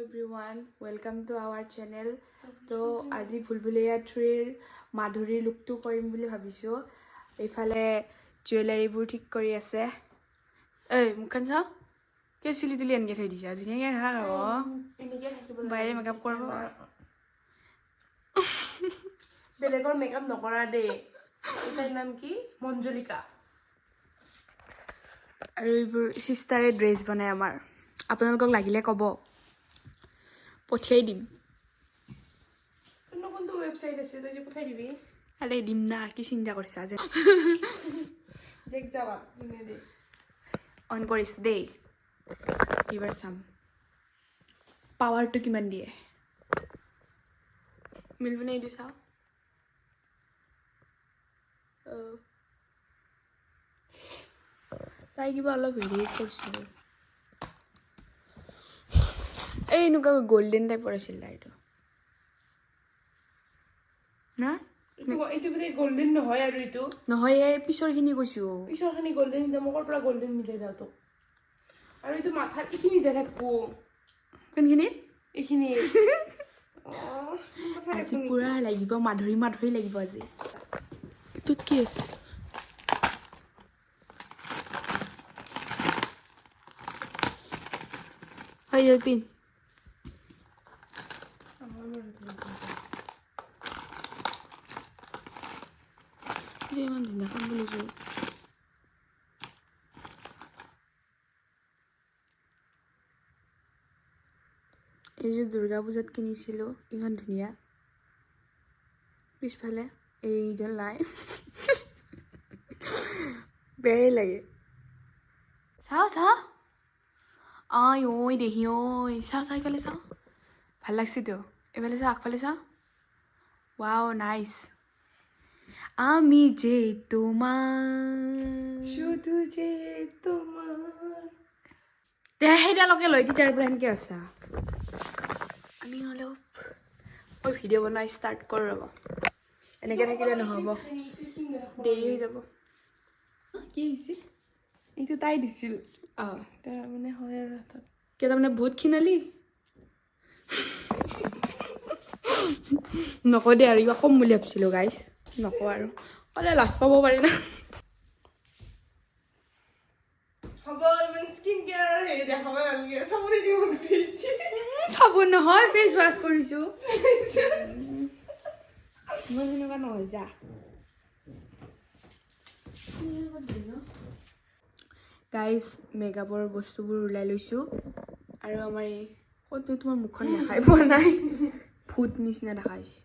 everyone, welcome to our channel. তো আজি ভুলভুলিয়া 3ৰ মাধুৰীৰ লুকটো কৰিম বুলি ভাবিছো। এইফালে জুৱেলাৰীবোৰ ঠিক কৰি আছে। এই মুখখন চাও, কে চুলি তুলি আনকে থৈ দিছা, ধুনীয়াকৈ থাক আকৌ। বাইৰে মেকআপ কৰিব। বেলেগৰ মেকআপ নকৰা দেই। এটাৰ নাম কি? মঞ্জুলিকা। আৰু এইবোৰ সিষ্টাৰে ড্ৰেছ বনাই আমাৰ। আপোনালোকক লাগিলে ক'ব, পঠিয়াই দিম। কোনটো ৱেবছাইট আছে তই যে পঠাই দিবি? আৰে দিম না, কি চিন্তা কৰিছা যে। দেখ যাবা দিনে দে। অন কৰিছোঁ দেই, এইবাৰ চাম পাৱাৰটো কিমান দিয়ে। মিলবনে এইটো চাওঁ। চাই কিবা অলপ হেৰি কৰিছিলোঁ। এই এনেকুৱা গল্ডেন টাইপৰ আছিল এইটো না? এইটো বোলে গোল্ডেন নহয় আৰু এইটো নহয়, এই পিছৰখিনি কৈছোঁ। পিছৰখিনি গোল্ডেন নিদা, মোৰ পৰা গোল্ডেন মিলাই দাও তোক। আৰু এইটো মাথাৰ এইখিনি নিদা থাকবো। কোনখিনি? এইখিনি। আজি পুৰা লাগিব, মাধুৰী মাধুৰী লাগিব আজি। এইটোত কি আছে? হয় যা পিন। ইমান ধুনীয়াখন বুলিছোঁ। এইযোৰ দুৰ্গা পূজাত কিনিছিলোঁ, ইমান ধুনীয়া। পিছফালে এইডাল নাই, বেয়াই লাগে। চাওঁ চাওঁ, আই ঐ দেহি ঐ, চাওঁ চাওঁ এইফালে চাওঁ, ভাল লাগছেতো। এইফালে চাওঁ, আগফালে চাওঁ। Wow nice. আমি যে তোমাৰ শুধু যে তোমাৰ। দে সেইডালকে লৈ তেতিয়াৰ পৰা সেনেকৈ আছা। আমি অলপ ভিডিঅ' বনাই ষ্টাৰ্ট কৰোঁ ৰ'ব। এনেকৈ থাকিলে নহ'ব, দেৰি হৈ যাব। কি হৈছে? এইটো তাই দিছিল। অঁ তাৰ মানে হয় আৰু হাতত। কিয় তাৰমানে বহুত ক্ষীণালি? নকওঁ দে আৰু, কিবা কম বুলি ভাবিছিলোঁ গাইছ, নকওঁ আৰু। ক'লে লাজ পাব পাৰি না। হ'ব, ইমান স্কিন কেয়াৰৰ হেৰি দেখাব নালাগে। চাবনে দিব খুজিছে। চাবোন নহয়, ফেচ ৱাছ কৰিছোঁ। মই সেনেকুৱা নহয় যা। গাইজ মেকআপৰ বস্তুবোৰ ওলাই লৈছোঁ। আৰু আমাৰ এই ক'তো তোমাৰ মুখখন দেখাই পোৱা নাই, ভূত নিচিনা দেখা হৈছে।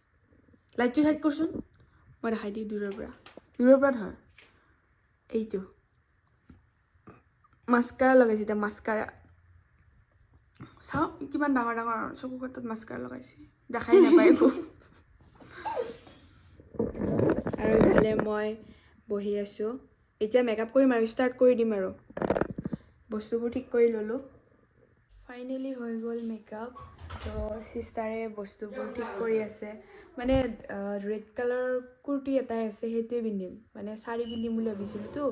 লাইটটো চাইড কৰচোন, মই দেখাই দিওঁ দূৰৰ পৰা। দূৰৰ পৰা ধৰ, এইটো মাস্কাৰা লগাইছে, এতিয়া মাস্কাৰা চাওঁ কিমান ডাঙৰ ডাঙৰ চকু কাষত মাস্কাৰা লগাইছে, দেখাই নাপায় একো। আৰু ইফালে মই বহি আছোঁ। এতিয়া মেকআপ কৰিম আৰু ষ্টাৰ্ট কৰি দিম আৰু। বস্তুবোৰ ঠিক কৰি ল'লোঁ। ফাইনেলি হৈ গ'ল মেকআপ। তো চিষ্টাৰে বস্তুবোৰ ঠিক কৰি আছে। মানে ৰেড কালাৰৰ কুৰ্তি এটাই আছে, সেইটোৱে পিন্ধিম। মানে শাৰী পিন্ধিম বুলি ভাবিছিলোঁতো,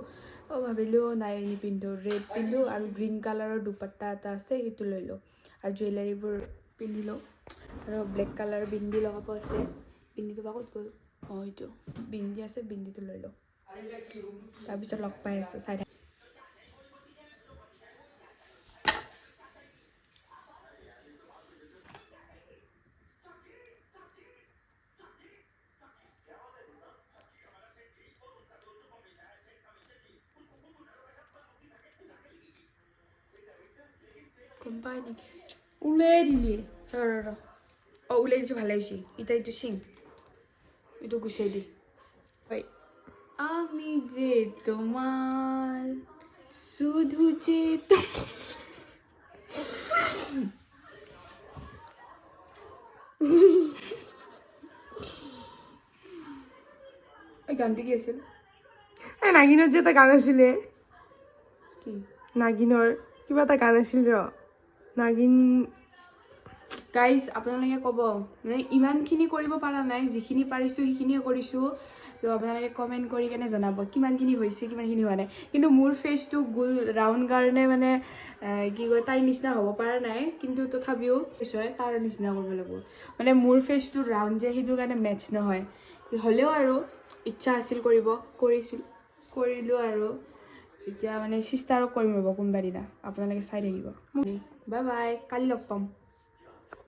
ভাবিলোঁ নাই নিপিন্ধোঁ, ৰেড পিন্ধোঁ আৰু গ্ৰীণ কালাৰৰ দুপাট্টা এটা আছে, সেইটো লৈ লওঁ। আৰু জুৱেলাৰীবোৰ পিন্ধি লওঁ। আৰু ব্লেক কালাৰৰ বিন্দি লগাব আছে। বিন্দিটো বা ক'ত গ'ল? অঁ এইটো বিন্দি আছে, বিন্দিটো লৈ লওঁ। তাৰপিছত লগ পাই আছোঁ, চাই থাক। গম পাই নেকি? ওলাই দিলি। ৰ অঁ ওলাই দিছোঁ, ভালে হৈছে। এতিয়া এইটো চিং, এইটো গুচাই দি। হয়, আমি যে তোমাৰ শুধু যে এই গানটো কি আছিল? এই নাগিনৰ যে এটা গান আছিলে, কি নাগিনৰ কিবা এটা গান আছিল ৰ, নাগিন। গাইজ আপোনালোকে ক'ব, মানে ইমানখিনি কৰিব পৰা নাই, যিখিনি পাৰিছোঁ সেইখিনিয়ে কৰিছোঁ। তো আপোনালোকে কমেণ্ট কৰি কেনে জনাব কিমানখিনি হৈছে কিমানখিনি হোৱা নাই কিন্তু মোৰ ফেচটো গোল ৰাউণ্ড কাৰণে মানে কি কয় তাইৰ নিচিনা হ'ব পৰা নাই কিন্তু তথাপিও ফেচ হয় তাৰ নিচিনা কৰিব লাগিব মানে মোৰ ফেচটো ৰাউণ্ড যে সেইটো কাৰণে মেটচ নহয় হ'লেও আৰু ইচ্ছা আছিল কৰিলোঁ আৰু এতিয়া মানে চিষ্টাৰক কৰিম ৰ'ব কোনোবা দিনা আপোনালোকে চাই থাকিব বাই বাই কালি লগ পাম